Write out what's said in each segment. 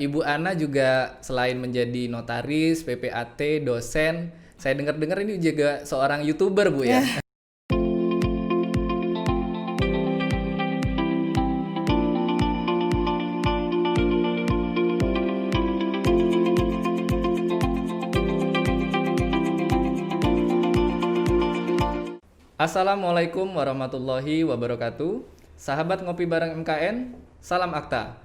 Ibu Ana juga selain menjadi notaris, PPAT, dosen, saya dengar-dengar ini juga seorang YouTuber, Bu ya. Assalamualaikum warahmatullahi wabarakatuh. Sahabat ngopi bareng MKN, salam akta.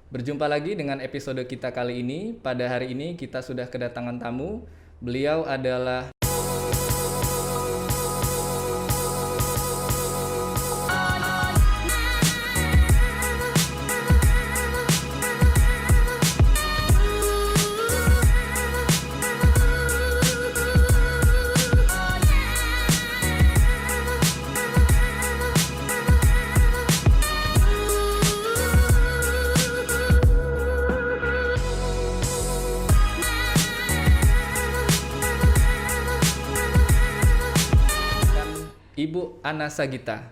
Berjumpa lagi dengan episode kita kali ini. Pada hari ini kita sudah kedatangan tamu. Beliau adalah Ibu Ana Sagita.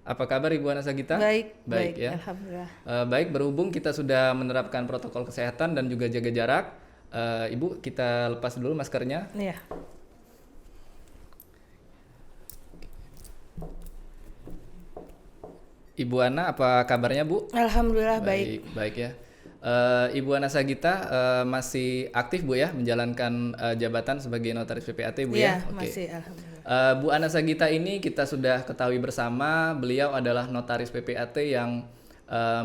Apa kabar Ibu Ana Sagita? Baik Ya. Alhamdulillah. Baik, berhubung kita sudah menerapkan protokol kesehatan dan juga jaga jarak. Ibu, kita lepas dulu maskernya. Iya. Ibu Ana, apa kabarnya Bu? Alhamdulillah baik. Baik ya. Ibu Ana Sagita masih aktif Bu ya menjalankan jabatan sebagai notaris PPAT Bu Iya, ya? Oke. masih alhamdulillah. Bu Ana Sagita ini kita sudah ketahui bersama, beliau adalah notaris PPAT yang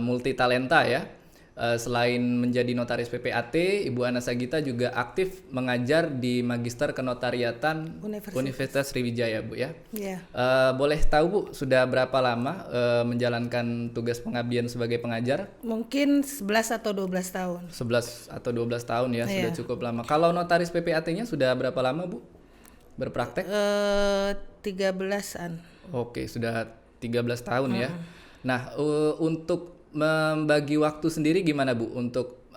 multi talenta ya. Selain menjadi notaris PPAT, Ibu Ana Sagita juga aktif mengajar di Magister Kenotariatan Universitas Sriwijaya Bu ya. Iya. Boleh tahu Bu, sudah berapa lama menjalankan tugas pengabdian sebagai pengajar? Mungkin 11 atau 12 tahun. 11 atau 12 tahun ya, sudah Iya. cukup lama. Kalau notaris PPAT-nya sudah berapa lama Bu berpraktek? 13-an. Oke, sudah 13 tahun ya. Nah, untuk membagi waktu sendiri gimana Bu untuk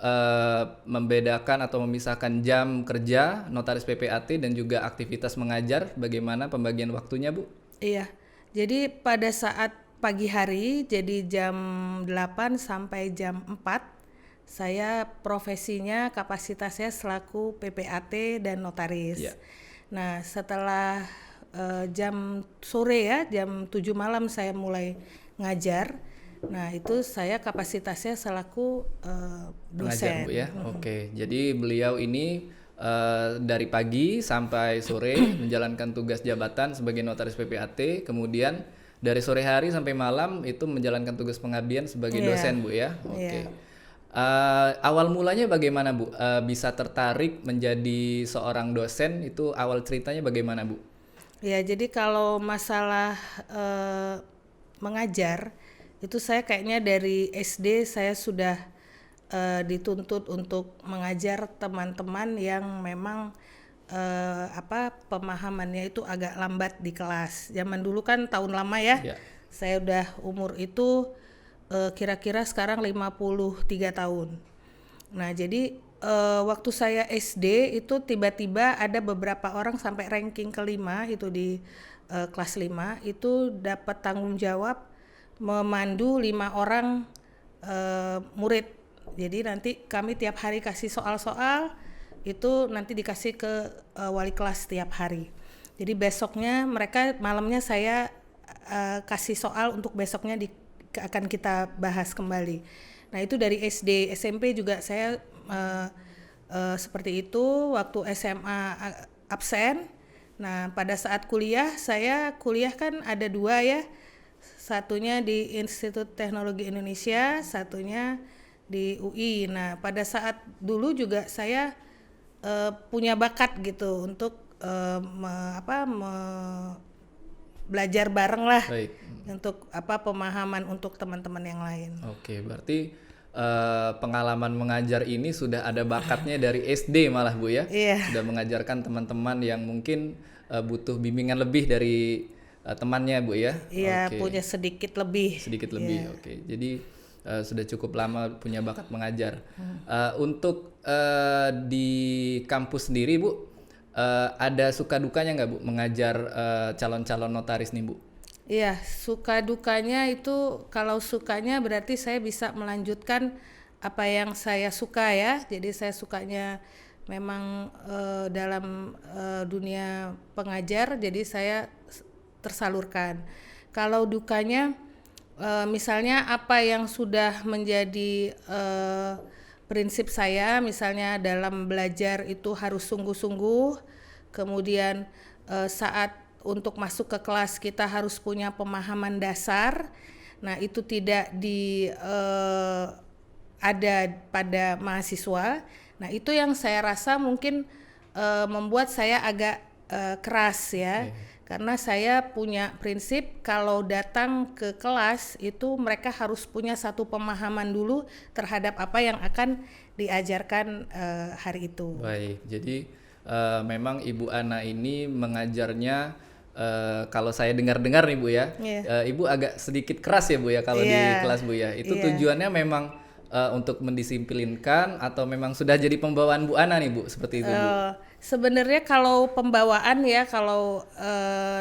membedakan atau memisahkan jam kerja notaris PPAT dan juga aktivitas mengajar, bagaimana pembagian waktunya Bu? Iya. Jadi pada saat pagi hari, jadi jam 8 sampai jam 4, saya profesinya kapasitasnya selaku PPAT dan notaris. Iya. Nah, setelah jam sore ya, jam 7 malam saya mulai ngajar. Nah, itu saya kapasitasnya selaku Pengajar dosen. Bu ya. Oke. Jadi beliau ini dari pagi sampai sore menjalankan tugas jabatan sebagai notaris PPAT, kemudian dari sore hari sampai malam itu menjalankan tugas pengabdian sebagai Iya. dosen Bu ya. Oke. Iya. Awal mulanya bagaimana Bu? Bisa tertarik menjadi seorang dosen, itu awal ceritanya bagaimana Bu? Ya, jadi kalau masalah mengajar itu saya kayaknya dari SD saya sudah dituntut untuk mengajar teman-teman yang memang pemahamannya itu agak lambat di kelas. Zaman dulu kan tahun lama ya. Ya. Saya udah umur itu kira-kira sekarang 53 tahun. Nah, jadi waktu saya SD itu tiba-tiba ada beberapa orang sampai ranking kelima itu di kelas 5 itu dapat tanggung jawab memandu 5 orang murid. Jadi nanti kami tiap hari kasih soal-soal, itu nanti dikasih ke wali kelas tiap hari. Jadi besoknya mereka, malamnya saya kasih soal untuk besoknya akan kita bahas kembali. Nah, itu dari SD, SMP juga saya seperti itu. Waktu SMA absen. Nah, pada saat kuliah, saya kuliah kan ada 2 ya. Satunya di Institut Teknologi Indonesia, satunya di UI. Nah, pada saat dulu juga saya punya bakat gitu untuk belajar bareng lah. Baik. Untuk pemahaman untuk teman-teman yang lain. Oke, berarti pengalaman mengajar ini sudah ada bakatnya dari SD malah Bu ya? Iya. Sudah mengajarkan teman-teman yang mungkin butuh bimbingan lebih dari temannya Bu ya? Iya, Oke. punya sedikit lebih. Sedikit lebih, oke. Jadi sudah cukup lama punya bakat mengajar. Untuk di kampus sendiri Bu, ada suka dukanya nggak Bu mengajar calon-calon notaris nih Bu? Iya, suka dukanya itu kalau sukanya berarti saya bisa melanjutkan apa yang saya suka ya. Jadi saya sukanya memang dalam dunia pengajar, jadi saya tersalurkan. Kalau dukanya misalnya apa yang sudah menjadi prinsip saya, misalnya dalam belajar itu harus sungguh-sungguh, kemudian saat untuk masuk ke kelas kita harus punya pemahaman dasar. Nah, itu tidak ada pada mahasiswa. Nah, itu yang saya rasa mungkin membuat saya agak keras ya. Karena saya punya prinsip kalau datang ke kelas itu mereka harus punya satu pemahaman dulu terhadap apa yang akan diajarkan hari itu. Baik, jadi memang Ibu Ana ini mengajarnya kalau saya dengar-dengar nih Bu ya, Ibu agak sedikit keras ya Bu ya kalau di kelas Bu ya. Itu tujuannya memang untuk mendisiplinkan atau memang sudah jadi pembawaan Bu Ana nih Bu, seperti itu Bu? Sebenarnya kalau pembawaan ya, kalau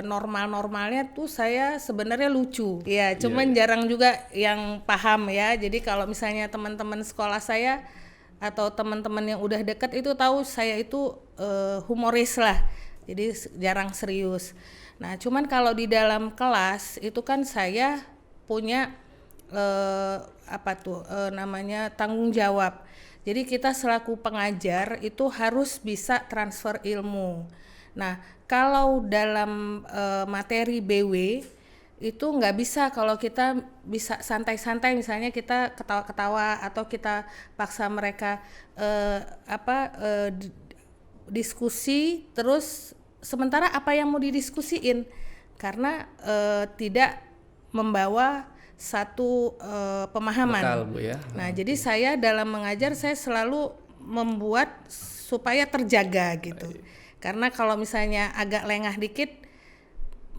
normal-normalnya tuh saya sebenarnya lucu. Ya, cuman jarang juga yang paham ya. Jadi kalau misalnya teman-teman sekolah saya atau teman-teman yang udah deket itu tahu saya itu humoris lah. Jadi jarang serius. Nah, cuman kalau di dalam kelas itu kan saya punya namanya tanggung jawab. Jadi kita selaku pengajar itu harus bisa transfer ilmu. Nah, kalau dalam materi BW itu nggak bisa kalau kita bisa santai-santai, misalnya kita ketawa-ketawa atau kita paksa mereka diskusi terus sementara apa yang mau didiskusiin karena tidak membawa satu pemahaman. Bekal, Bu ya. Nah, jadi saya dalam mengajar saya selalu membuat supaya terjaga gitu. Karena kalau misalnya agak lengah dikit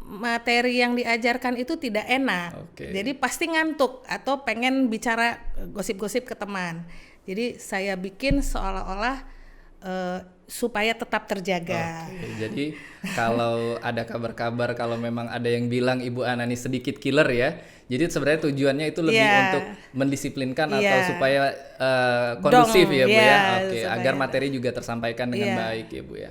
materi yang diajarkan itu tidak enak. Jadi pasti ngantuk atau pengen bicara gosip-gosip ke teman. Jadi saya bikin seolah-olah supaya tetap terjaga. Jadi kalau ada kabar-kabar kalau memang ada yang bilang Ibu Ana ini sedikit killer ya. Jadi sebenarnya tujuannya itu lebih untuk mendisiplinkan atau supaya kondusif ya Bu ya. Agar materi juga tersampaikan dengan baik ya Bu ya.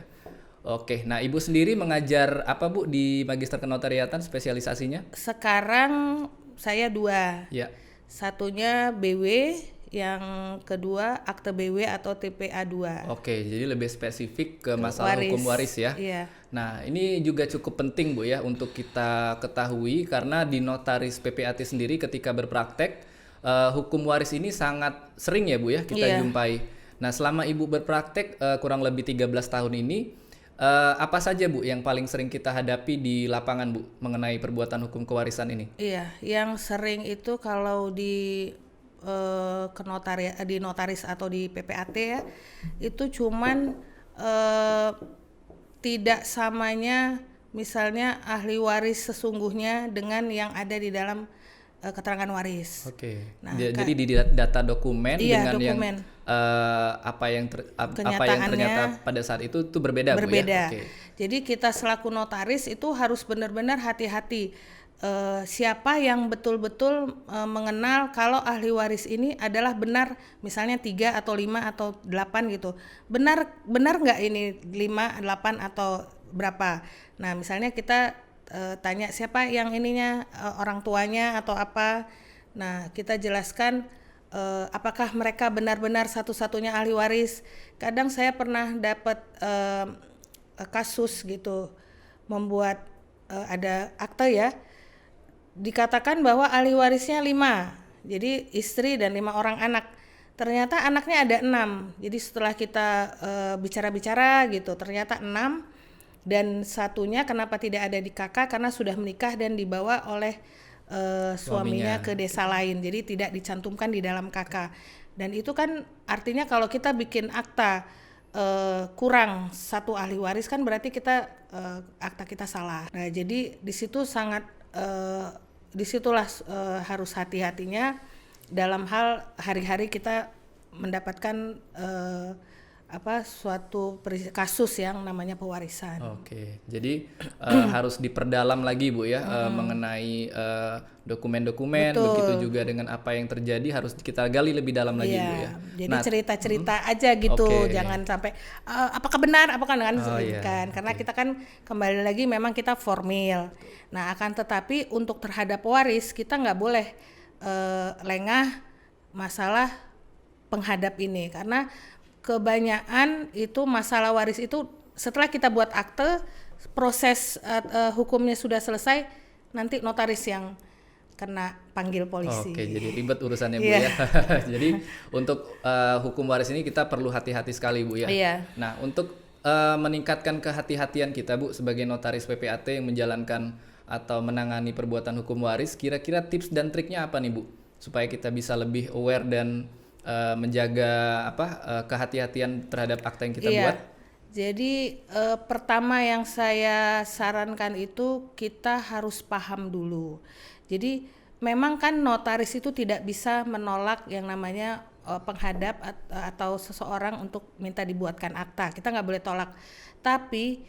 Nah Ibu sendiri mengajar apa Bu di Magister Kenotariatan spesialisasinya? Sekarang saya 2. Ya. Satunya BW, yang kedua akte BW atau TPA 2. Jadi lebih spesifik ke masalah hukum waris ya. Nah, ini juga cukup penting Bu ya untuk kita ketahui karena di notaris PPAT sendiri ketika berpraktek hukum waris ini sangat sering ya Bu ya kita jumpai. Nah, selama Ibu berpraktek kurang lebih 13 tahun ini apa saja Bu yang paling sering kita hadapi di lapangan Bu mengenai perbuatan hukum kewarisan ini? Iya, yang sering itu kalau di di notaris atau di PPAT ya itu cuman tidak samanya misalnya ahli waris sesungguhnya dengan yang ada di dalam keterangan waris. Nah, jadi di data dokumen dengan dokumen. Apa yang ternyata pada saat itu berbeda Bu ya. Jadi kita selaku notaris itu harus benar-benar hati-hati. Siapa yang betul-betul mengenal kalau ahli waris ini adalah benar, misalnya 3 atau 5 atau 8 gitu. Benar nggak ini 5, 8 atau berapa. Nah, misalnya kita tanya siapa yang ininya, orang tuanya atau apa. Nah, kita jelaskan apakah mereka benar-benar satu-satunya ahli waris. Kadang saya pernah dapat kasus gitu, membuat ada akte ya, dikatakan bahwa ahli warisnya 5, jadi istri dan 5 orang anak. Ternyata anaknya ada 6. Jadi setelah kita bicara-bicara gitu, ternyata 6 dan satunya kenapa tidak ada di KK karena sudah menikah dan dibawa oleh suaminya ke desa lain. Jadi tidak dicantumkan di dalam KK. Dan itu kan artinya kalau kita bikin akta kurang satu ahli waris kan berarti kita akta kita salah. Nah, jadi di situ disitulah harus hati-hatinya dalam hal hari-hari kita mendapatkan suatu kasus yang namanya pewarisan. Oke, jadi harus diperdalam lagi Bu ya, mengenai dokumen-dokumen, begitu juga dengan apa yang terjadi harus kita gali lebih dalam lagi Bu ya. Jadi cerita-cerita aja gitu, jangan sampai apakah benar, apakah kan, karena kita kan kembali lagi memang kita formil. Nah akan tetapi untuk terhadap waris kita nggak boleh lengah masalah penghadap ini, karena kebanyakan itu masalah waris itu setelah kita buat akte, proses hukumnya sudah selesai, nanti notaris yang kena panggil polisi. Oke, jadi ribet urusannya Bu ya. Jadi untuk hukum waris ini kita perlu hati-hati sekali Bu ya. Nah untuk meningkatkan kehati-hatian kita Bu sebagai notaris PPAT yang menjalankan atau menangani perbuatan hukum waris, kira-kira tips dan triknya apa nih Bu? Supaya kita bisa lebih aware dan menjaga kehati-hatian terhadap akta yang kita buat. Jadi pertama yang saya sarankan itu kita harus paham dulu. Jadi memang kan notaris itu tidak bisa menolak yang namanya penghadap atau seseorang untuk minta dibuatkan akta. Kita nggak boleh tolak. Tapi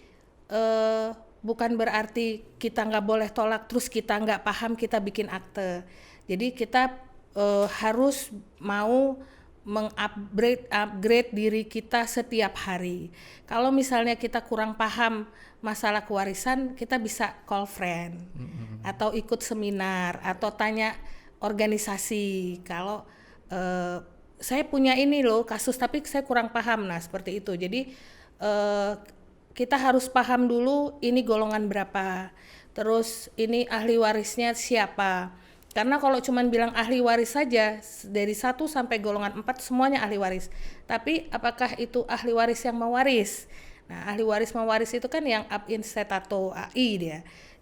bukan berarti kita nggak boleh tolak terus kita nggak paham kita bikin akte. Jadi kita harus mau upgrade diri kita setiap hari. Kalau misalnya kita kurang paham masalah kewarisan, kita bisa call friend atau ikut seminar atau tanya organisasi. Kalau saya punya ini loh kasus tapi saya kurang paham, nah seperti itu. Jadi kita harus paham dulu ini golongan berapa, terus ini ahli warisnya siapa. Karena kalau cuma bilang ahli waris saja, dari 1 sampai golongan 4 semuanya ahli waris. Tapi apakah itu ahli waris yang mewaris? Nah, ahli waris mewaris itu kan yang ab instatato AI dia.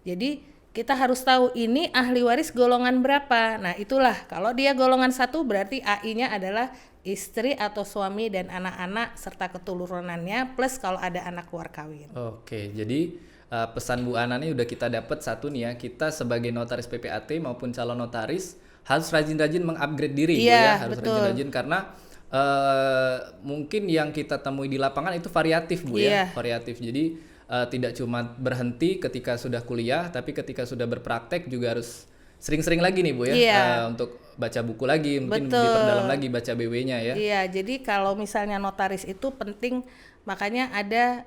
Jadi kita harus tahu ini ahli waris golongan berapa. Nah, itulah kalau dia golongan 1 berarti AI-nya adalah istri atau suami dan anak-anak serta keturunannya plus kalau ada anak luar kawin. Oke, jadi pesan Bu Ana nih udah kita dapat satu nih ya, kita sebagai notaris PPAT maupun calon notaris harus rajin-rajin mengupgrade diri Bu ya, harus rajin-rajin karena mungkin yang kita temui di lapangan itu variatif Bu ya, variatif. Jadi tidak cuma berhenti ketika sudah kuliah, tapi ketika sudah berpraktek juga harus sering-sering lagi nih Bu ya, untuk baca buku lagi, mungkin diperdalam lagi baca BW-nya ya. Iya, jadi kalau misalnya notaris itu penting, makanya ada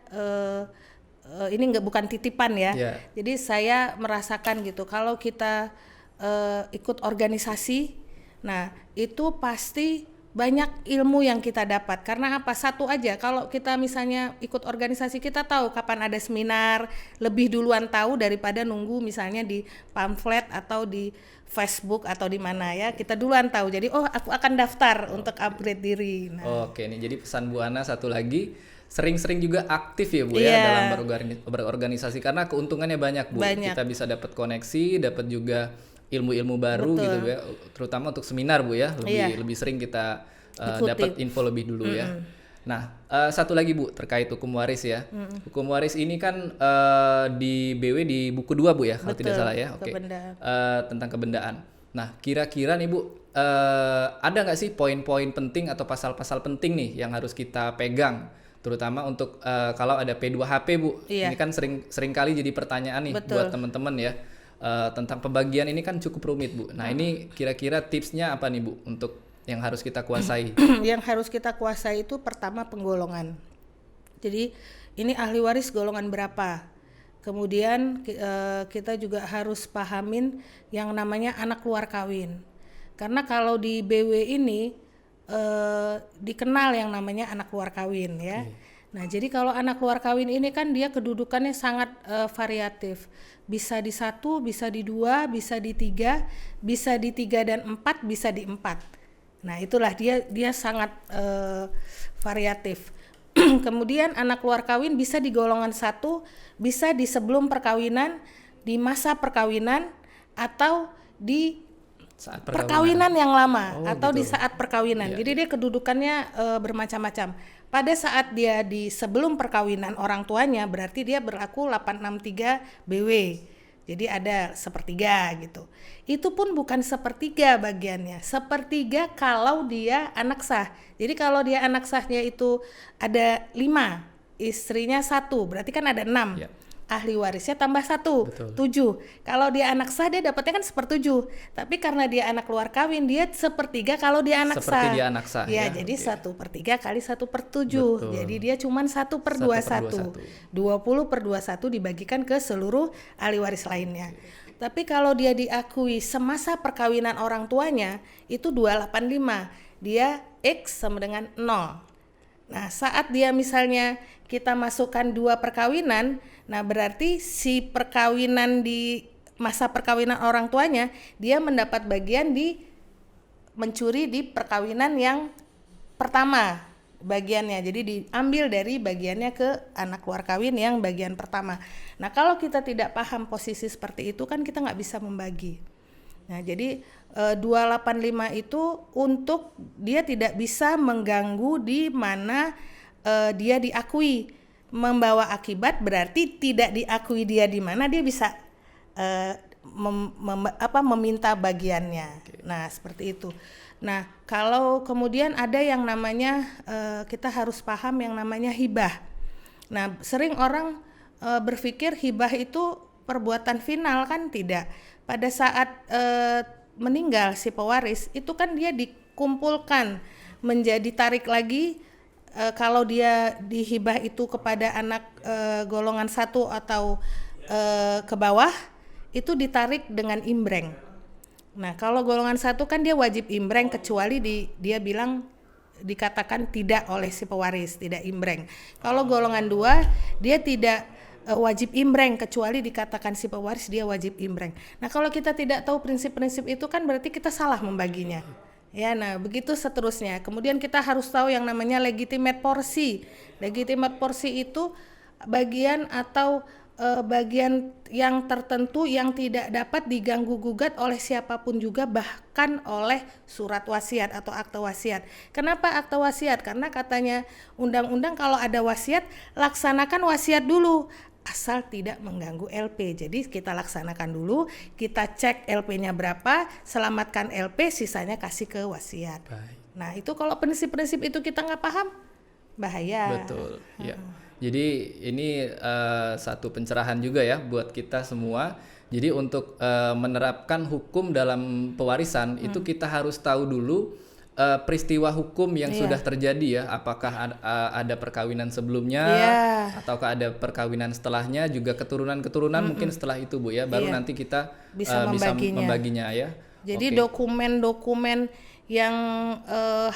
ini bukan titipan ya. Jadi saya merasakan gitu kalau kita ikut organisasi, nah itu pasti banyak ilmu yang kita dapat. Karena apa? Satu aja, kalau kita misalnya ikut organisasi kita tahu kapan ada seminar, lebih duluan tahu daripada nunggu misalnya di pamflet atau di Facebook atau di mana ya, kita duluan tahu. Jadi aku akan daftar untuk upgrade diri. Oke nih, jadi pesan Bu Ana satu lagi, sering-sering juga aktif ya Bu ya dalam berorganisasi karena keuntungannya banyak Bu. Kita bisa dapat koneksi, dapat juga ilmu-ilmu baru gitu Bu ya, terutama untuk seminar Bu ya, lebih sering kita dapat info lebih dulu ya. Nah, satu lagi Bu terkait hukum waris ya. Hukum waris ini kan di BW di buku 2 Bu ya, kalau tidak salah ya. Oke. Tentang kebendaan. Nah, kira-kira nih Bu, ada nggak sih poin-poin penting atau pasal-pasal penting nih yang harus kita pegang? Terutama untuk kalau ada P2HP Bu, ini kan sering kali jadi pertanyaan nih buat teman-teman ya, tentang pembagian ini kan cukup rumit Bu. Nah ini kira-kira tipsnya apa nih Bu untuk yang harus kita kuasai? Yang harus kita kuasai itu pertama penggolongan. Jadi ini ahli waris golongan berapa. Kemudian kita juga harus pahamin yang namanya anak luar kawin. Karena kalau di BW ini dikenal yang namanya anak luar kawin ya. Nah jadi kalau anak luar kawin ini kan dia kedudukannya sangat variatif. Bisa di 1, bisa di 2, bisa di 3, bisa di 3 dan 4, bisa di 4. Nah itulah dia sangat variatif. Kemudian anak luar kawin bisa di golongan 1, bisa di sebelum perkawinan, di masa perkawinan, atau di saat perkawinan yang lama atau gitu. Di saat perkawinan. Jadi dia kedudukannya bermacam-macam. Pada saat dia di sebelum perkawinan orang tuanya berarti dia berlaku 863 BW. Jadi ada sepertiga gitu. Itu pun bukan sepertiga bagiannya. Sepertiga kalau dia anak sah. Jadi kalau dia anak sahnya itu ada 5, istrinya 1, berarti kan ada 6. Ya. Ahli warisnya tambah 1, Betul. 7. Kalau dia anak sah dia dapatnya kan 1/7. Tapi karena dia anak luar kawin dia sepertiga kalau dia anak Seperti sah. dia anak sah, Ya, ya, jadi oke. 1/3 kali 1/7. Betul. Jadi dia cuman 1/21. 20/21 dibagikan ke seluruh ahli waris lainnya. Tapi kalau dia diakui semasa perkawinan orang tuanya itu 285. Dia X sama dengan 0. Nah, saat dia misalnya kita masukkan 2 perkawinan, nah berarti si perkawinan di masa perkawinan orang tuanya, dia mendapat bagian di mencuri di perkawinan yang pertama bagiannya. Jadi diambil dari bagiannya ke anak luar kawin yang bagian pertama. Nah, kalau kita tidak paham posisi seperti itu kan kita nggak bisa membagi. Nah, jadi 285 itu untuk dia tidak bisa mengganggu di mana dia diakui, membawa akibat berarti tidak diakui dia di mana dia bisa meminta bagiannya. Nah, seperti itu. Nah, kalau kemudian ada yang namanya kita harus paham yang namanya hibah. Nah, sering orang berpikir hibah itu perbuatan final, kan tidak. Pada saat meninggal si pewaris itu kan dia dikumpulkan menjadi tarik lagi. Kalau dia dihibah itu kepada anak golongan 1 atau ke bawah itu ditarik dengan imbreng. Nah, kalau golongan 1 kan dia wajib imbreng kecuali dia bilang dikatakan tidak oleh si pewaris, tidak imbreng. Kalau golongan 2 dia tidak wajib imbreng kecuali dikatakan si pewaris dia wajib imbreng. Nah, kalau kita tidak tahu prinsip-prinsip itu kan berarti kita salah membaginya. Ya, nah begitu seterusnya. Kemudian kita harus tahu yang namanya legitimate porsi. Legitimate porsi itu bagian atau bagian yang tertentu yang tidak dapat diganggu gugat oleh siapapun juga, bahkan oleh surat wasiat atau akte wasiat. Kenapa akte wasiat? Karena katanya undang-undang kalau ada wasiat laksanakan wasiat dulu asal tidak mengganggu LP. Jadi kita laksanakan dulu, kita cek LP-nya berapa, selamatkan LP, sisanya kasih ke wasiat. Baik. Nah, itu kalau prinsip-prinsip itu kita nggak paham, bahaya. Betul, ya. Jadi ini satu pencerahan juga ya buat kita semua. Jadi untuk menerapkan hukum dalam pewarisan itu kita harus tahu dulu peristiwa hukum yang sudah terjadi ya. Apakah ada perkawinan sebelumnya, ataukah ada perkawinan setelahnya, juga keturunan-keturunan mungkin setelah itu Bu ya. Baru nanti kita bisa membaginya ya. Jadi dokumen-dokumen yang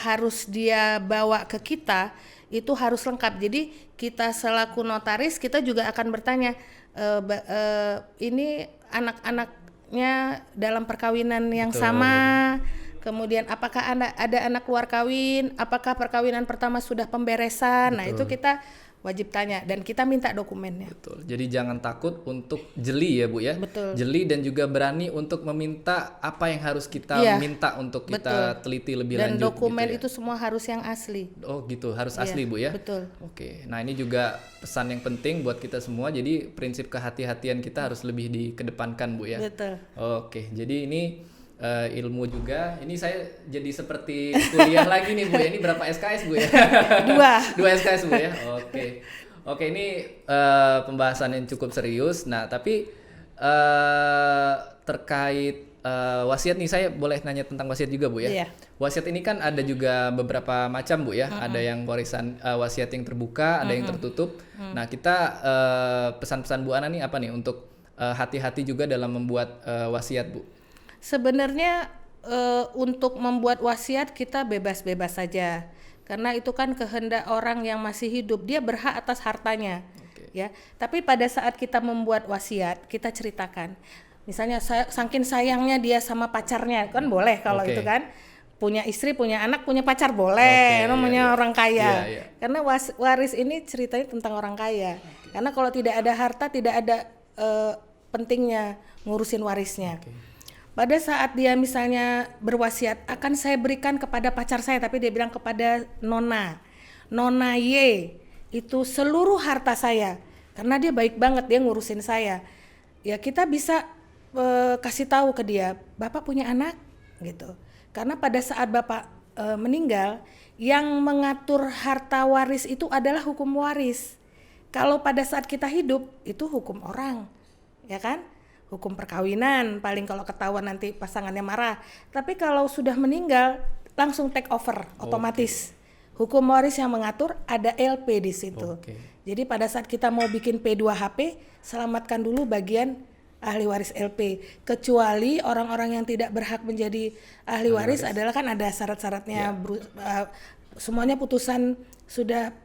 harus dia bawa ke kita itu harus lengkap. Jadi kita selaku notaris kita juga akan bertanya ini anak-anaknya dalam perkawinan yang sama. Kemudian apakah ada anak luar kawin, apakah perkawinan pertama sudah pemberesan. Nah, itu kita wajib tanya dan kita minta dokumennya. Betul. Jadi jangan takut untuk jeli ya Bu ya. Betul. Jeli dan juga berani untuk meminta apa yang harus kita minta untuk kita teliti lebih dan lanjut. Dan dokumen gitu ya. itu semua harus yang asli. Oh gitu, harus asli Bu ya. Betul. Oke. Nah, ini juga pesan yang penting buat kita semua. Jadi prinsip kehati-hatian kita harus lebih dikedepankan Bu ya. Betul. Oke. Jadi ini ilmu juga. Ini saya jadi seperti kuliah lagi nih Bu ya. Ini berapa SKS Bu ya? 2 SKS Bu ya. Oke, ini pembahasan yang cukup serius. Nah, tapi terkait wasiat nih, saya boleh nanya tentang wasiat juga Bu ya. Iya. Wasiat ini kan ada juga beberapa macam Bu ya. Ada yang warisan wasiat yang terbuka, ada yang tertutup. Nah, kita pesan-pesan Bu Ana nih apa nih untuk hati-hati juga dalam membuat wasiat Bu? Sebenarnya untuk membuat wasiat kita bebas-bebas saja, karena itu kan kehendak orang yang masih hidup, dia berhak atas hartanya, ya. Tapi pada saat kita membuat wasiat, kita ceritakan, misalnya saking sayangnya dia sama pacarnya, kan boleh kalau itu kan, punya istri, punya anak, punya pacar boleh, namanya orang kaya. Karena waris ini ceritanya tentang orang kaya, karena kalau tidak ada harta, tidak ada pentingnya ngurusin warisnya. Pada saat dia misalnya berwasiat, akan saya berikan kepada pacar saya, tapi dia bilang kepada Nona Y, itu seluruh harta saya, karena dia baik banget, dia ngurusin saya. ya kita bisa kasih tahu ke dia, Bapak punya anak gitu. Karena pada saat Bapak meninggal, yang mengatur harta waris itu adalah hukum waris. Kalau pada saat kita hidup itu hukum orang, ya kan? Hukum perkawinan, paling kalau ketahuan nanti pasangannya marah. Tapi kalau sudah meninggal langsung take over otomatis. Hukum waris yang mengatur, ada LP di situ. Jadi pada saat kita mau bikin P2HP, selamatkan dulu bagian ahli waris LP. Kecuali orang-orang yang tidak berhak menjadi ahli waris adalah kan ada syarat-syaratnya. Semuanya putusan sudah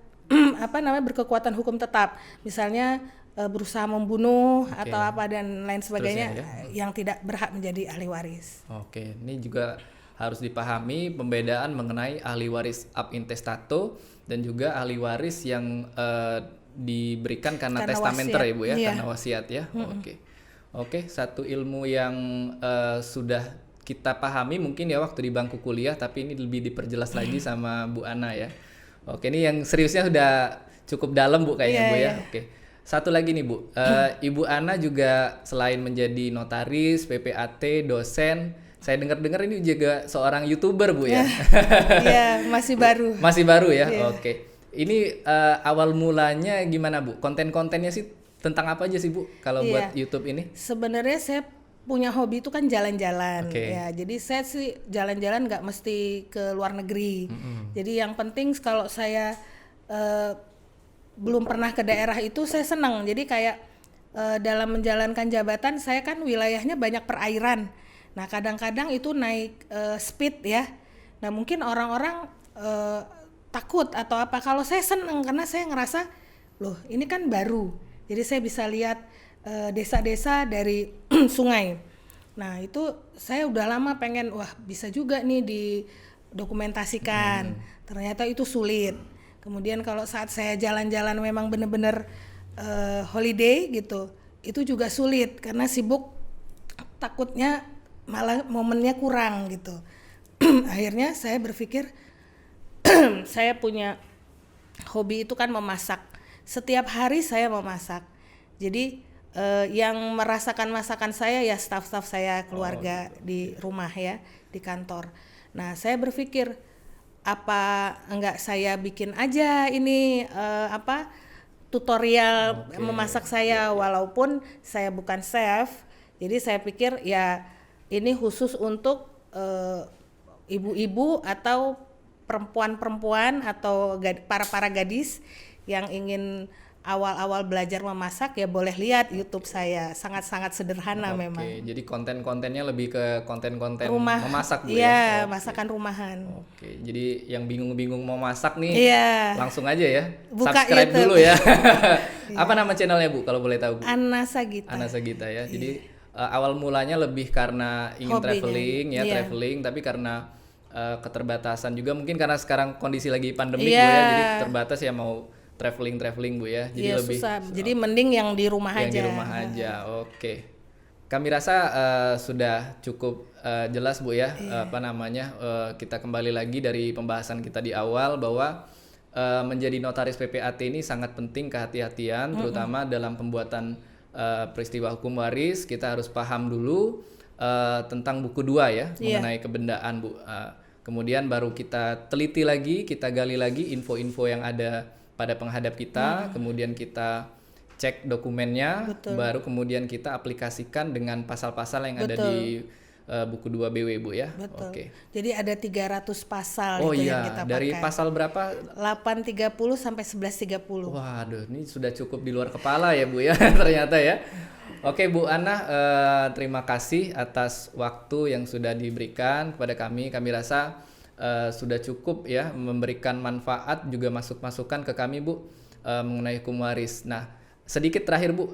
berkekuatan hukum tetap. Misalnya berusaha membunuh atau apa dan lain sebagainya yang tidak berhak menjadi ahli waris. Oke, ini juga harus dipahami pembedaan mengenai ahli waris ab intestato dan juga ahli waris yang diberikan karena testamenter ya Bu ya, karena wasiat ya. Oke, satu ilmu yang sudah kita pahami mungkin ya waktu di bangku kuliah, tapi ini lebih diperjelas lagi sama Bu Ana ya. Oke, ini yang seriusnya sudah cukup dalam Bu kayaknya Bu ya. Oke. Satu lagi nih Bu, Ibu Ana juga selain menjadi notaris, PPAT, dosen, saya dengar-dengar ini juga seorang YouTuber Bu ya. Iya, masih baru. Masih baru ya, oke. Ini awal mulanya gimana Bu? Konten-kontennya sih tentang apa aja sih Bu kalau buat YouTube ini? Sebenarnya saya punya hobi itu kan jalan-jalan ya. Jadi saya sih jalan-jalan nggak mesti ke luar negeri. Jadi yang penting kalau saya belum pernah ke daerah itu saya senang. Jadi kayak dalam menjalankan jabatan saya kan wilayahnya banyak perairan. Nah kadang-kadang itu naik speed ya. Nah mungkin orang-orang takut atau apa. Kalau saya senang karena saya ngerasa loh ini kan baru. Jadi saya bisa lihat desa-desa dari sungai. Nah itu saya udah lama pengen wah bisa juga nih didokumentasikan. Ternyata itu sulit. Kemudian kalau saat saya jalan-jalan memang benar-benar holiday gitu, itu juga sulit karena sibuk, takutnya malah momennya kurang gitu. Akhirnya saya berpikir saya punya hobi itu kan memasak. Setiap hari saya memasak. Jadi yang merasakan masakan saya ya staf-staf saya, keluarga di rumah ya, di kantor. Nah saya berpikir apa enggak saya bikin aja ini tutorial memasak saya walaupun saya bukan chef. Jadi saya pikir ya ini khusus untuk ibu-ibu atau perempuan-perempuan atau para gadis yang ingin awal-awal belajar memasak ya boleh lihat YouTube saya, sangat-sangat sederhana memang. Jadi konten-kontennya lebih ke konten-konten rumah, memasak Bu ya? Masakan rumahan. Jadi yang bingung-bingung mau masak nih langsung aja ya, buka subscribe YouTube. Dulu ya. Apa nama channelnya Bu kalau boleh tahu Bu? Ana Sagita. Ana Sagita ya. Jadi awal mulanya lebih karena ingin traveling ya, traveling, tapi karena keterbatasan juga mungkin karena sekarang kondisi lagi pandemi Bu ya, jadi terbatas ya mau traveling Bu ya, jadi lebih susah. Jadi mending yang di rumah aja. Yang di rumah aja, oke. Kami rasa sudah cukup jelas Bu ya, kita kembali lagi dari pembahasan kita di awal bahwa menjadi notaris PPAT ini sangat penting kehati-hatian, terutama dalam pembuatan peristiwa hukum waris. Kita harus paham dulu tentang buku 2 ya, mengenai kebendaan Bu. Kemudian baru kita teliti lagi, kita gali lagi info-info yang ada pada penghadap kita, kemudian kita cek dokumennya, baru kemudian kita aplikasikan dengan pasal-pasal yang ada di buku 2 BW Bu ya. Betul. Jadi ada 300 pasal itu yang kita pakai. Dari pasal berapa? 830 sampai 1130. Waduh, ini sudah cukup di luar kepala ya Bu ya ternyata ya. Oke Bu Ana, terima kasih atas waktu yang sudah diberikan kepada kami. Kami rasa sudah cukup ya memberikan manfaat juga masukan ke kami Bu mengenai hukum waris. Nah sedikit terakhir Bu,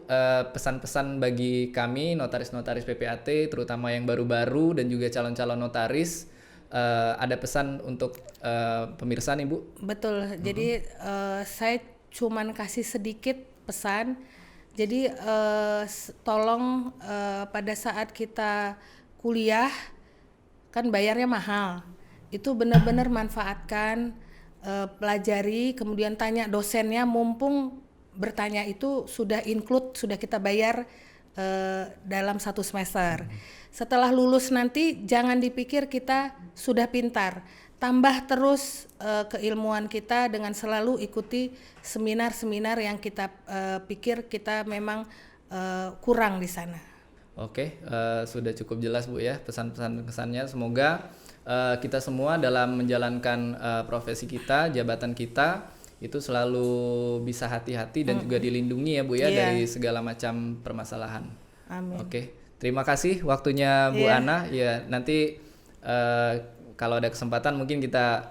pesan-pesan bagi kami notaris-notaris PPAT terutama yang baru-baru dan juga calon-calon notaris, ada pesan untuk pemirsa nih Bu? Betul, jadi saya cuman kasih sedikit pesan. Jadi tolong pada saat kita kuliah kan bayarnya mahal. Itu benar-benar manfaatkan, pelajari, kemudian tanya dosennya, mumpung bertanya itu sudah include, sudah kita bayar dalam satu semester. Setelah lulus nanti jangan dipikir kita sudah pintar, tambah terus keilmuan kita dengan selalu ikuti seminar-seminar yang kita pikir kita memang kurang di sana. Oke, sudah cukup jelas Bu ya pesan-pesan kesannya. Semoga kita semua dalam menjalankan profesi kita, jabatan kita itu selalu bisa hati-hati dan juga dilindungi ya Bu ya dari segala macam permasalahan. Amin. Oke, terima kasih waktunya Bu Ana. Ya nanti kalau ada kesempatan mungkin kita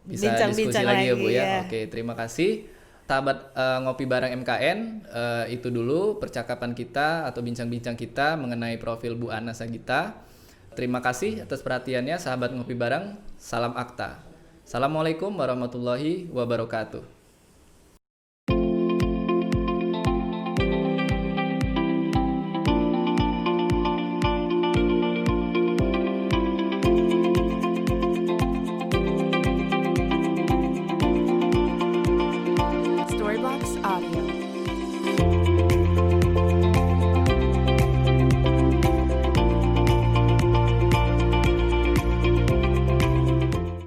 bisa diskusi lagi ya Bu ya. Oke, terima kasih. Sahabat Ngopi Bareng MKN, itu dulu percakapan kita atau bincang-bincang kita mengenai profil Bu Ana Sagita. Terima kasih atas perhatiannya sahabat Ngopi Bareng. Salam Akta. Assalamualaikum warahmatullahi wabarakatuh.